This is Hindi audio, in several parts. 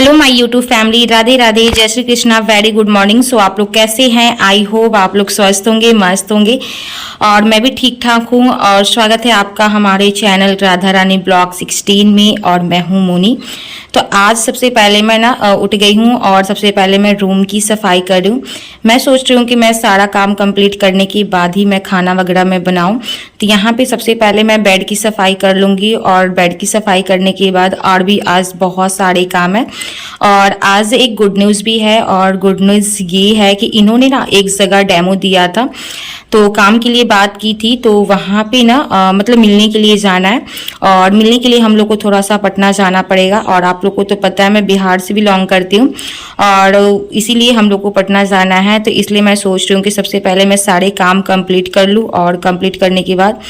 Hello my YouTube family, Radhe Radhe, जय Shri Krishna, very good morning. So आप लोग कैसे हैं? आई होप आप लोग स्वस्थ होंगे, मस्त होंगे और मैं भी ठीक ठाक हूँ। और स्वागत है आपका हमारे चैनल राधा रानी ब्लॉग 16 में। और मैं हूँ मोनी। तो आज सबसे पहले मैं ना उठ गई हूँ और सबसे पहले मैं रूम की सफाई कर रही हूँ। मैं सोच रही हूँ कि मैं सारा काम कंप्लीट करने के बाद ही मैं खाना वगैरह मैं बनाऊँ। तो यहाँ पे सबसे पहले मैं बेड की सफाई कर लूँगी और बेड की सफाई करने के बाद और भी आज बहुत सारे काम है। और आज एक गुड न्यूज़ भी है, और गुड न्यूज़ ये है कि इन्होंने ना एक जगह डेमो दिया था, तो काम के लिए बात की थी। तो वहाँ पे ना मतलब मिलने के लिए जाना है, और मिलने के लिए हम लोग को थोड़ा सा पटना जाना पड़ेगा। और आप लोग को तो पता है मैं बिहार से बिलोंग करती हूँ, और इसीलिए हम लोग को पटना जाना है। तो इसलिए मैं सोच रही हूँ कि सबसे पहले मैं सारे काम कंप्लीट कर लूँ, और कंप्लीट करने के बाद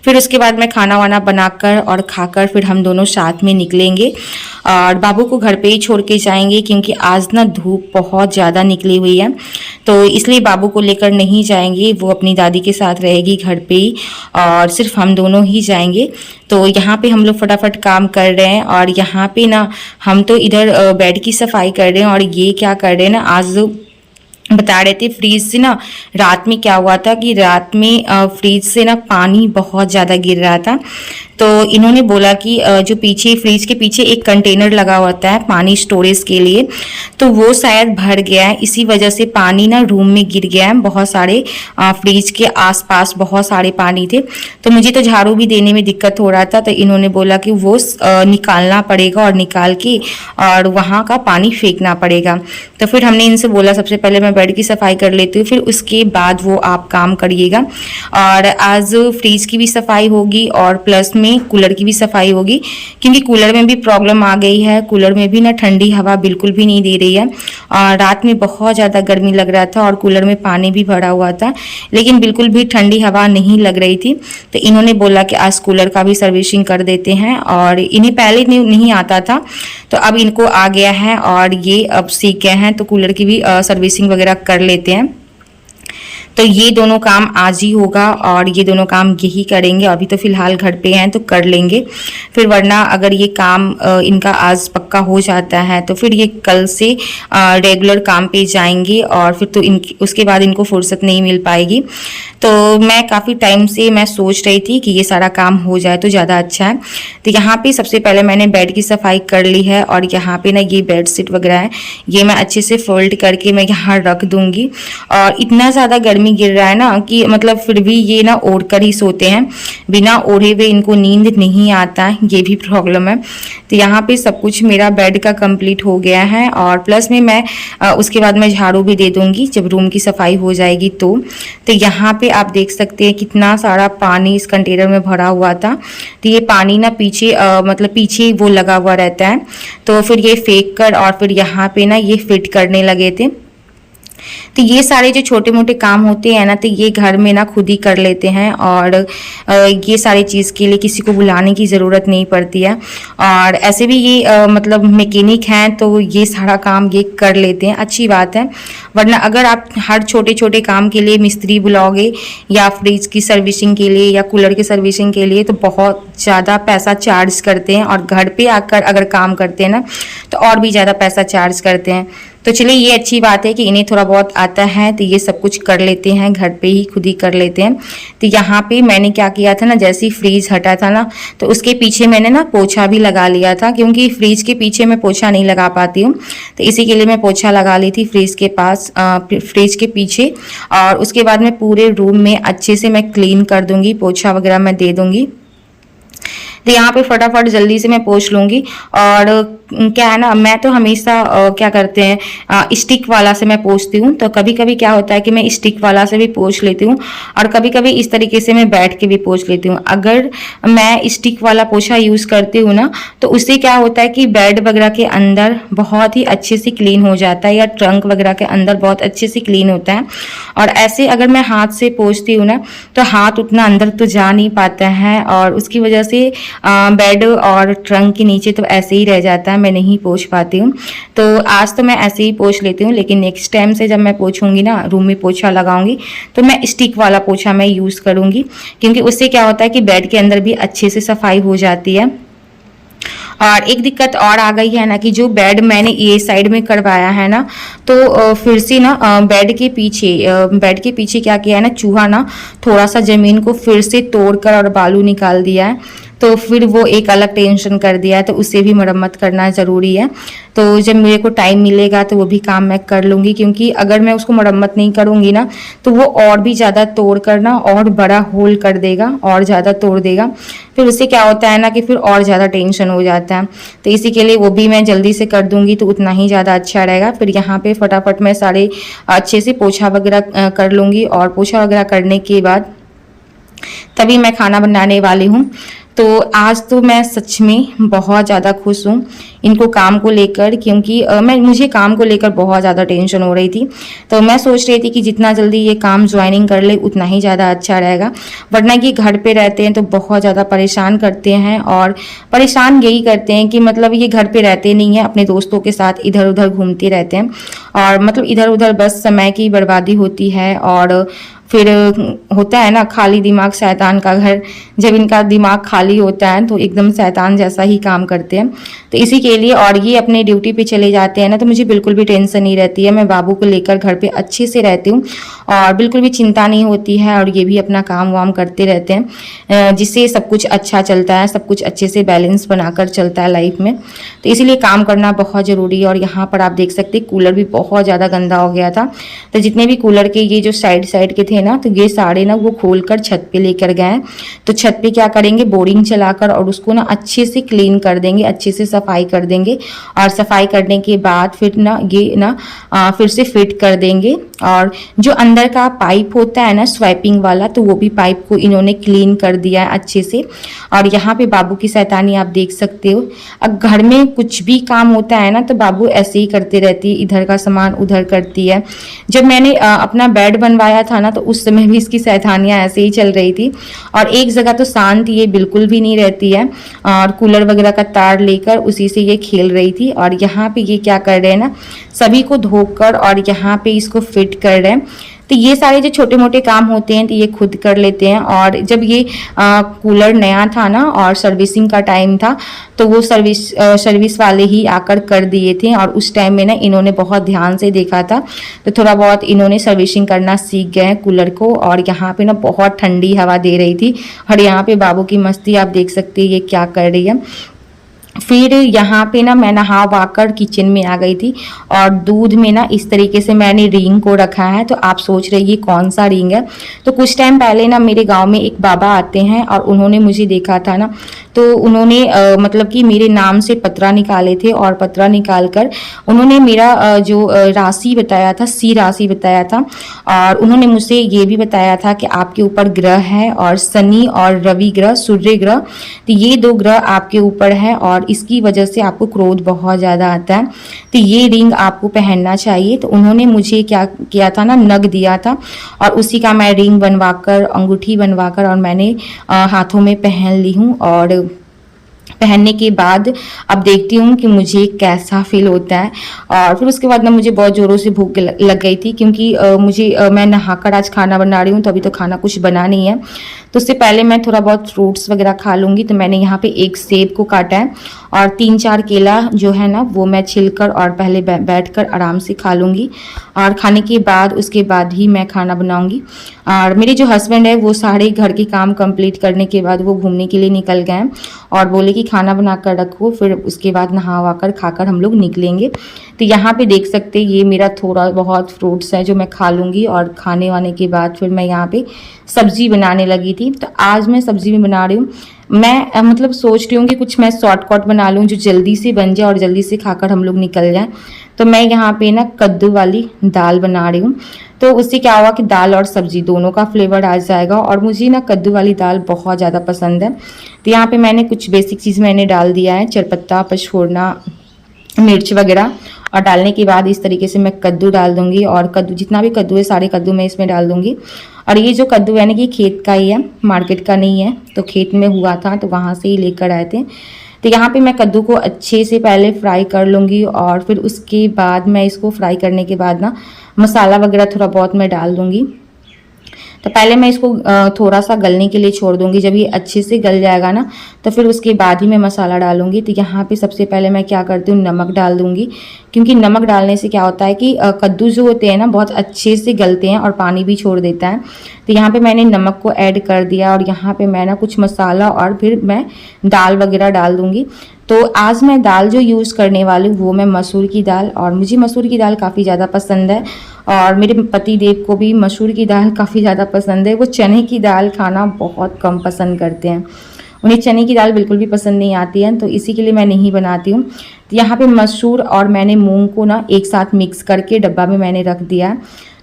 फिर उसके बाद मैं खाना वाना बनाकर और खाकर फिर हम दोनों साथ में निकलेंगे और बाबू को घर पे ही छोड़ के जाएंगे, क्योंकि आज ना धूप बहुत ज़्यादा निकली हुई है। तो इसलिए बाबू को लेकर नहीं जाएंगे, वो अपनी दादी के साथ रहेगी घर पे ही, और सिर्फ हम दोनों ही जाएंगे। तो यहाँ पे हम लोग फटाफट काम कर रहे हैं। और यहाँ पे ना हम तो इधर बेड की सफाई कर रहे हैं, और ये क्या कर रहे हैं ना, आज बता रहे थे फ्रीज से ना रात में क्या हुआ था कि रात में फ्रीज से ना पानी बहुत ज़्यादा गिर रहा था। तो इन्होंने बोला कि जो पीछे फ्रीज के पीछे एक कंटेनर लगा होता है पानी स्टोरेज के लिए, तो वो शायद भर गया है, इसी वजह से पानी ना रूम में गिर गया है। बहुत सारे फ्रीज के आसपास बहुत सारे पानी थे, तो मुझे तो झाड़ू भी देने में दिक्कत हो रहा था। तो इन्होंने बोला कि वो निकालना पड़ेगा, और निकाल के और वहाँ का पानी फेंकना पड़ेगा। तो फिर हमने इनसे बोला सबसे पहले मैं बेड की सफाई कर लेती हूँ, फिर उसके बाद वो आप काम करिएगा। और आज फ्रीज की भी सफाई होगी और प्लस में कूलर की भी सफाई होगी, क्योंकि कूलर में भी प्रॉब्लम आ गई है। कूलर में भी ना ठंडी हवा बिल्कुल भी नहीं दे रही है, और रात में बहुत ज़्यादा गर्मी लग रहा था और कूलर में पानी भी भरा हुआ था, लेकिन बिल्कुल भी ठंडी हवा नहीं लग रही थी। तो इन्होंने बोला कि आज कूलर का भी सर्विसिंग कर देते हैं, और इन्हें पहले नहीं आता था, तो अब इनको आ गया है और ये अब सीख गए हैं, तो कूलर की भी सर्विसिंग वगैरह कर लेते हैं। तो ये दोनों काम आज ही होगा, और ये दोनों काम यही करेंगे। अभी तो फिलहाल घर पे हैं तो कर लेंगे, फिर वरना अगर ये काम इनका आज पक्का हो जाता है तो फिर ये कल से रेगुलर काम पे जाएंगे, और फिर तो उसके बाद इनको फुर्सत नहीं मिल पाएगी। तो मैं काफ़ी टाइम से मैं सोच रही थी कि ये सारा काम हो जाए तो ज़्यादा अच्छा है। तो यहाँ पे सबसे पहले मैंने बेड की सफाई कर ली है, और यहाँ पे ना ये बेड शीट वगैरह है, ये मैं अच्छे से फोल्ड करके मैं यहाँ रख दूँगी। और इतना ज़्यादा गर्मी गिर रहा है ना कि मतलब फिर भी ये ना ओढ़ कर ही सोते हैं, बिना ओढ़े हुए इनको नींद नहीं आता है, ये भी प्रॉब्लम है। तो यहाँ पे सब कुछ मेरा बेड का कंप्लीट हो गया है, और प्लस में मैं उसके बाद मैं झाड़ू भी दे दूँगी जब रूम की सफाई हो जाएगी। तो यहाँ पे आप देख सकते हैं कितना सारा पानी इस कंटेनर में भरा हुआ था। तो ये पानी ना पीछे मतलब पीछे वो लगा हुआ रहता है, तो फिर ये फेंक कर और फिर यहाँ पे ना ये फिट करने लगे थे। तो ये सारे जो छोटे मोटे काम होते हैं ना, तो ये घर में ना खुद ही कर लेते हैं, और ये सारी चीज़ के लिए किसी को बुलाने की ज़रूरत नहीं पड़ती है। और ऐसे भी ये मतलब मैकेनिक हैं, तो ये सारा काम ये कर लेते हैं, अच्छी बात है। वरना अगर आप हर छोटे छोटे काम के लिए मिस्त्री बुलाओगे, या फ्रिज की सर्विसिंग के लिए या कूलर की सर्विसिंग के लिए, तो बहुत ज़्यादा पैसा चार्ज करते हैं, और घर पे आकर अगर काम करते हैं ना तो और भी ज़्यादा पैसा चार्ज करते हैं। तो चलिए ये अच्छी बात है कि इन्हें थोड़ा बहुत आता है, तो ये सब कुछ कर लेते हैं, घर पे ही खुद ही कर लेते हैं। तो यहाँ पे मैंने क्या किया था ना, जैसे ही फ्रीज हटा था ना, तो उसके पीछे मैंने ना पोछा भी लगा लिया था, क्योंकि फ्रीज के पीछे मैं पोछा नहीं लगा पाती हूँ, तो इसी के लिए मैं पोछा लगा ली थी फ्रीज के पास, फ्रीज के पीछे। और उसके बाद मैं पूरे रूम में अच्छे से मैं क्लीन कर दूंगी, पोछा वगैरह मैं दे दूंगी। तो यहाँ पे फटाफट जल्दी से मैं पोंछ लूँगी। और क्या है ना, मैं तो हमेशा क्या करते हैं स्टिक वाला से मैं पोंछती हूँ। तो कभी कभी क्या होता है कि मैं स्टिक वाला से भी पोंछ लेती हूँ, और कभी कभी इस तरीके से मैं बैठ के भी पोंछ लेती हूँ। अगर मैं स्टिक वाला पोछा यूज़ करती हूँ ना, तो उससे क्या होता है कि बेड वगैरह के अंदर बहुत ही अच्छे से क्लीन हो जाता है, या ट्रंक वगैरह के अंदर बहुत अच्छे से क्लीन होता है। और ऐसे अगर मैं हाथ से पोंछती हूँ ना, तो हाथ उतना अंदर तो जा नहीं पाता है, और उसकी वजह से बेड और ट्रंक के नीचे तो ऐसे ही रह जाता है, मैं नहीं पोंछ पाती हूँ। तो आज तो मैं ऐसे ही पोंछ लेती हूँ, लेकिन नेक्स्ट टाइम से जब मैं पोंछूंगी ना, रूम में पोछा लगाऊंगी, तो मैं स्टिक वाला पोछा मैं यूज़ करूँगी, क्योंकि उससे क्या होता है कि बेड के अंदर भी अच्छे से सफाई हो जाती है। और एक दिक्कत और आ गई है ना कि जो बेड मैंने ये साइड में करवाया है ना, तो फिर से ना बेड के पीछे क्या किया है ना, चूहा ना थोड़ा सा जमीन को फिर से तोड़कर और बालू निकाल दिया है। तो फिर वो एक अलग टेंशन कर दिया है, तो उसे भी मरम्मत करना ज़रूरी है। तो जब मेरे को टाइम मिलेगा तो वो भी काम मैं कर लूँगी, क्योंकि अगर मैं उसको मरम्मत नहीं करूँगी ना तो वो और भी ज़्यादा तोड़ कर ना और बड़ा होल कर देगा और ज़्यादा तोड़ देगा। फिर उससे क्या होता है ना कि फिर और ज़्यादा टेंशन हो जाता है। तो इसी के लिए वो भी मैं जल्दी से कर दूँगी तो उतना ही ज़्यादा अच्छा रहेगा। फिर यहाँ पे फटाफट मैं सारे अच्छे से पोछा वगैरह कर लूँगी, और पोछा वगैरह करने के बाद तभी मैं खाना बनाने वाली हूँ। तो आज तो मैं सच में बहुत ज़्यादा खुश हूँ इनको काम को लेकर, क्योंकि मुझे काम को लेकर बहुत ज़्यादा टेंशन हो रही थी। तो मैं सोच रही थी कि जितना जल्दी ये काम ज्वाइनिंग कर ले उतना ही ज़्यादा अच्छा रहेगा, वरना ये घर पे रहते हैं तो बहुत ज़्यादा परेशान करते हैं। और परेशान यही करते हैं कि मतलब ये घर पे रहते नहीं हैं, अपने दोस्तों के साथ इधर उधर घूमते रहते हैं, और मतलब इधर उधर बस समय की बर्बादी होती है। और फिर होता है ना खाली दिमाग शैतान का घर, जब इनका दिमाग खाली होता है तो एकदम शैतान जैसा ही काम करते हैं। तो इसी के लिए, और ये अपने ड्यूटी पे चले जाते हैं ना, तो मुझे बिल्कुल भी टेंशन नहीं रहती है। मैं बाबू को लेकर घर पे अच्छे से रहती हूँ और बिल्कुल भी चिंता नहीं होती है, और ये भी अपना काम वाम करते रहते हैं, जिससे सब कुछ अच्छा चलता है, सब कुछ अच्छे से बैलेंस बनाकर चलता है लाइफ में। तो इसीलिए काम करना बहुत ज़रूरी है। और यहाँ पर आप देख सकते हैं कूलर भी बहुत ज़्यादा गंदा हो गया था, तो जितने भी कूलर के ये जो साइड साइड के थे ना, तो ये सारे ना वो खोल कर छत पे लेकर गए। तो छत पे क्या करेंगे, बोरिंग चलाकर और उसको ना अच्छे से क्लीन कर देंगे, अच्छे से सफाई कर देंगे। और सफाई करने के बाद फिर ना ये ना फिर से फिट कर देंगे। और जो अंदर का पाइप होता है ना स्वाइपिंग वाला, तो वो भी पाइप को इन्होंने क्लीन कर दिया है अच्छे से। और यहाँ पे बाबू की शैतानी आप देख सकते हो। अब घर में कुछ भी काम होता है ना तो बाबू ऐसे ही करते रहती है, इधर का सामान उधर करती है। जब मैंने अपना बेड बनवाया था ना, तो उस समय भी इसकी शैतानियाँ ऐसे ही चल रही थी। और एक जगह तो शांत ये बिल्कुल भी नहीं रहती है, और कूलर वगैरह का तार लेकर उसी से ये खेल रही थी। और यहाँ पे ये क्या कर रहे हैं ना, सभी को धोकर और यहाँ पे इसको फिट कर रहे हैं। तो ये सारे जो छोटे मोटे काम होते हैं तो ये खुद कर लेते हैं। और जब ये कूलर नया था ना और सर्विसिंग का टाइम था, तो वो सर्विस वाले ही आकर कर दिए थे। और उस टाइम में ना इन्होंने बहुत ध्यान से देखा था, तो थोड़ा बहुत इन्होंने सर्विसिंग करना सीख गए कूलर को। और यहाँ पे ना बहुत ठंडी हवा दे रही थी, और यहाँ पे बाबू की मस्ती आप देख सकते हैं ये क्या कर रही है। फिर यहाँ पे ना मैं नहा वाकर किचन में आ गई थी, और दूध में ना इस तरीके से मैंने रिंग को रखा है। तो आप सोच रहे ये कौन सा रिंग है, तो कुछ टाइम पहले ना मेरे गांव में एक बाबा आते हैं और उन्होंने मुझे देखा था ना, तो उन्होंने मतलब कि मेरे नाम से पतरा निकाले थे, और पतरा निकाल कर उन्होंने मेरा जो राशि बताया था, सी राशि बताया था। और उन्होंने मुझसे ये भी बताया था कि आपके ऊपर ग्रह है, और शनि और रवि ग्रह, सूर्य ग्रह, तो ये दो ग्रह आपके ऊपर है, और इसकी वजह से आपको क्रोध बहुत ज़्यादा आता है, तो ये रिंग आपको पहनना चाहिए। तो उन्होंने मुझे क्या किया था ना, नग दिया था, और उसी का मैं रिंग बनवाकर, अंगूठी बनवाकर और मैंने हाथों में पहन ली हूँ। और पहनने के बाद अब देखती हूँ कि मुझे कैसा फील होता है। और फिर उसके बाद ना मुझे बहुत ज़ोरों से भूख लग गई थी, क्योंकि मैं नहाकर आज खाना बना रही हूँ, तो अभी तो खाना कुछ बना नहीं है। तो उससे पहले मैं थोड़ा बहुत फ्रूट्स वगैरह खा लूँगी। तो मैंने यहाँ पे एक सेब को काटा है, और 3-4 केला जो है ना वो मैं छिलकर और पहले बैठकर आराम से खा लूँगी। और खाने के बाद उसके बाद ही मैं खाना बनाऊँगी। और मेरे जो हस्बैंड है वो सारे घर के काम कंप्लीट करने के बाद वो घूमने के लिए निकल गए हैं, और बोले कि खाना बना कर रखो, फिर उसके बाद नहा वाकर खाकर हम लोग निकलेंगे। तो यहाँ पे देख सकते ये मेरा थोड़ा बहुत फ्रूट्स है जो मैं खा लूँगी। और खाने वाने के बाद फिर मैं यहाँ पे सब्जी बनाने लगी थी। तो आज मैं सब्जी में बना रही हूँ, मैं मतलब सोच रही हूँ कि कुछ मैं शॉर्टकट बना लूँ जो जल्दी से बन जाए और जल्दी से खाकर हम लोग निकल जाएं। तो मैं यहाँ पे ना कद्दू वाली दाल बना रही हूँ। तो उससे क्या हुआ कि दाल और सब्जी दोनों का फ्लेवर आ जाएगा, और मुझे ना कद्दू वाली दाल बहुत ज़्यादा पसंद है। तो यहाँ पे मैंने कुछ बेसिक चीज़ मैंने डाल दिया है, चरपत्ता, पचफोरना, मिर्च वगैरह। और डालने के बाद इस तरीके से मैं कद्दू डाल दूंगी, और कद्दू जितना भी कद्दू है सारे कद्दू मैं इसमें डाल दूंगी। और ये जो कद्दू है ना कि खेत का ही है, मार्केट का नहीं है, तो खेत में हुआ था तो वहाँ से ही लेकर आए थे। तो यहाँ पे मैं कद्दू को अच्छे से पहले फ्राई कर लूँगी, और फिर उसके बाद मैं इसको फ्राई करने के बाद ना मसाला वगैरह थोड़ा बहुत मैं डाल दूँगी। तो पहले मैं इसको थोड़ा सा गलने के लिए छोड़ दूंगी। जब ये अच्छे से गल जाएगा ना तो फिर उसके बाद ही मैं मसाला डालूंगी। तो यहाँ पे सबसे पहले मैं क्या करती हूँ, नमक डाल दूंगी, क्योंकि नमक डालने से क्या होता है कि कद्दू जो होते हैं ना बहुत अच्छे से गलते हैं और पानी भी छोड़ देता है। तो यहाँ पे मैंने नमक को ऐड कर दिया और यहाँ पे मैं ना कुछ मसाला और फिर मैं दाल वगैरह डाल दूंगी। तो आज मैं दाल जो यूज़ करने वाली हूँ वो मैं मसूर की दाल, और मुझे मसूर की दाल काफ़ी ज़्यादा पसंद है और मेरे पति देव को भी मसूर की दाल काफ़ी ज़्यादा पसंद है। वो चने की दाल खाना बहुत कम पसंद करते हैं, उन्हें चने की दाल बिल्कुल भी पसंद नहीं आती है, तो इसी के लिए मैं नहीं बनाती हूँ। तो यहाँ पे मसूर और मैंने मूंग को ना एक साथ मिक्स करके डब्बा में मैंने रख दिया।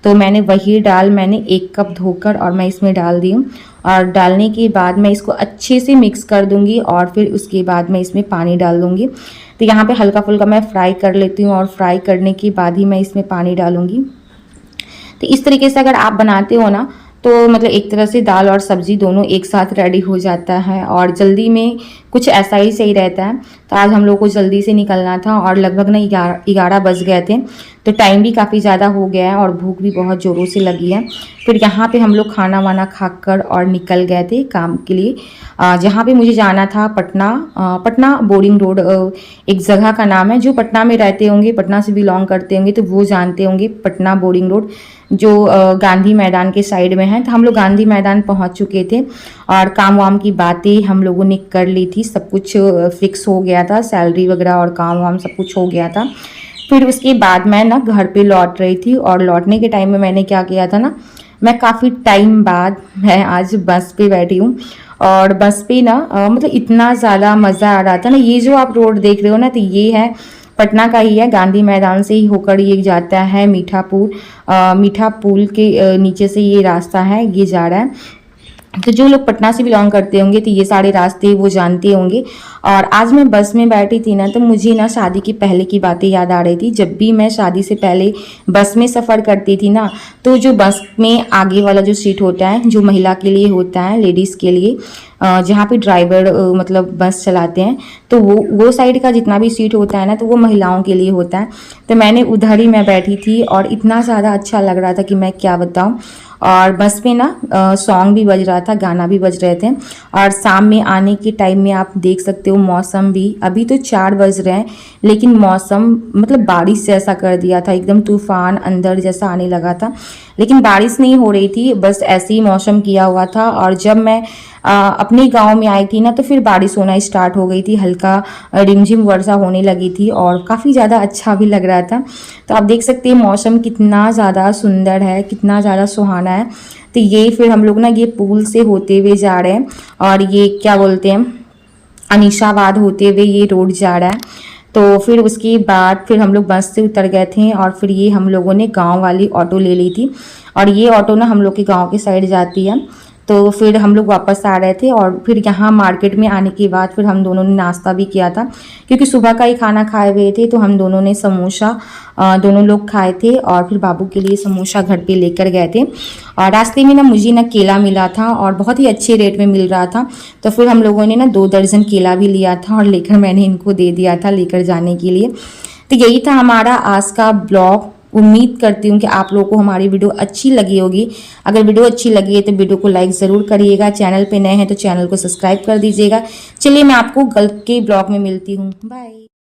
तो मैंने वही दाल मैंने 1 कप धोकर और मैं इसमें डाल दी हूँ, और डालने के बाद मैं इसको अच्छे से मिक्स कर दूंगी और फिर उसके बाद मैं इसमें पानी डाल दूंगी। तो यहाँ पे हल्का फुल्का मैं फ्राई कर लेती हूँ और फ्राई करने के बाद ही मैं इसमें पानी डालूंगी। तो इस तरीके से अगर आप बनाते हो ना तो मतलब एक तरह से दाल और सब्जी दोनों एक साथ रेडी हो जाता है और जल्दी में कुछ ऐसा ही सही रहता है। तो आज हम लोग को जल्दी से निकलना था और लगभग ना 11 बज गए थे, तो टाइम भी काफ़ी ज़्यादा हो गया है और भूख भी बहुत ज़ोरों से लगी है। फिर यहाँ पे हम लोग खाना वाना खाकर और निकल गए थे काम के लिए, जहाँ पे मुझे जाना था पटना बोरिंग रोड। एक जगह का नाम है, जो पटना में रहते होंगे, पटना से बिलोंग करते होंगे तो वो जानते होंगे, पटना बोरिंग रोड जो गांधी मैदान के साइड में है। तो हम लोग गांधी मैदान पहुंच चुके थे और काम वाम की बातें हम लोगों ने कर ली थी, सब कुछ फिक्स हो गया था, सैलरी वगैरह और काम वाम सब कुछ हो गया था। फिर उसके बाद मैं ना घर पे लौट रही थी और लौटने के टाइम में मैंने क्या किया था ना, मैं काफ़ी टाइम बाद मैं आज बस पे बैठी हूँ और बस पे ना मतलब इतना ज़्यादा मज़ा आ रहा था ना। ये जो आप रोड देख रहे हो ना, तो ये है पटना का ही है, गांधी मैदान से ही होकर ये जाता है मीठा पुल के नीचे से ये रास्ता है, ये जा रहा है। तो जो लोग पटना से बिलोंग करते होंगे तो ये सारे रास्ते वो जानते होंगे। और आज मैं बस में बैठी थी ना, तो मुझे ना शादी की पहले की बातें याद आ रही थी। जब भी मैं शादी से पहले बस में सफ़र करती थी ना, तो जो बस में आगे वाला जो सीट होता है जो महिला के लिए होता है, लेडीज़ के लिए, जहाँ पे ड्राइवर मतलब बस चलाते हैं, तो वो साइड का जितना भी सीट होता है ना, तो वो महिलाओं के लिए होता है। तो मैंने उधर ही मैं बैठी थी और इतना ज़्यादा अच्छा लग रहा था कि मैं क्या बताऊँ। और बस में ना सॉन्ग भी बज रहा था, गाना भी बज रहे थे। और शाम में आने के टाइम में आप देख सकते हो मौसम भी, अभी तो 4 बज रहे हैं लेकिन मौसम मतलब बारिश जैसा कर दिया था, एकदम तूफान अंदर जैसा आने लगा था, लेकिन बारिश नहीं हो रही थी, बस ऐसे ही मौसम किया हुआ था। और जब मैं अपने गांव में आई थी ना, तो फिर बारिश होना स्टार्ट हो गई थी, हल्का रिमझिम वर्षा होने लगी थी और काफ़ी ज़्यादा अच्छा भी लग रहा था। तो आप देख सकते हैं मौसम कितना ज़्यादा सुंदर है, कितना ज़्यादा सुहाना है। तो ये फिर हम लोग ना ये पुल से होते हुए जा रहे हैं और ये क्या बोलते हैं, अनीशाबाद होते हुए ये रोड जा रहा है। तो फिर उसके बाद फिर हम लोग बस से उतर गए थे और फिर ये हम लोगों ने गांव वाली ऑटो ले ली थी और ये ऑटो ना हम लोग के गांव के साइड जाती है। तो फिर हम लोग वापस आ रहे थे और फिर यहाँ मार्केट में आने के बाद फिर हम दोनों ने नाश्ता भी किया था, क्योंकि सुबह का ही खाना खाए हुए थे। तो हम दोनों ने समोसा दोनों लोग खाए थे और फिर बाबू के लिए समोसा घर पे लेकर गए थे। और रास्ते में ना मुझे ना केला मिला था और बहुत ही अच्छे रेट में मिल रहा था, तो फिर हम लोगों ने ना 2 दर्जन केला भी लिया था और लेकर मैंने इनको दे दिया था लेकर जाने के लिए। तो यही था हमारा आज का ब्लॉग। उम्मीद करती हूँ कि आप लोगों को हमारी वीडियो अच्छी लगी होगी। अगर वीडियो अच्छी लगी है तो वीडियो को लाइक ज़रूर करिएगा, चैनल पे नए हैं तो चैनल को सब्सक्राइब कर दीजिएगा। चलिए मैं आपको कल के ब्लॉग में मिलती हूँ, बाय।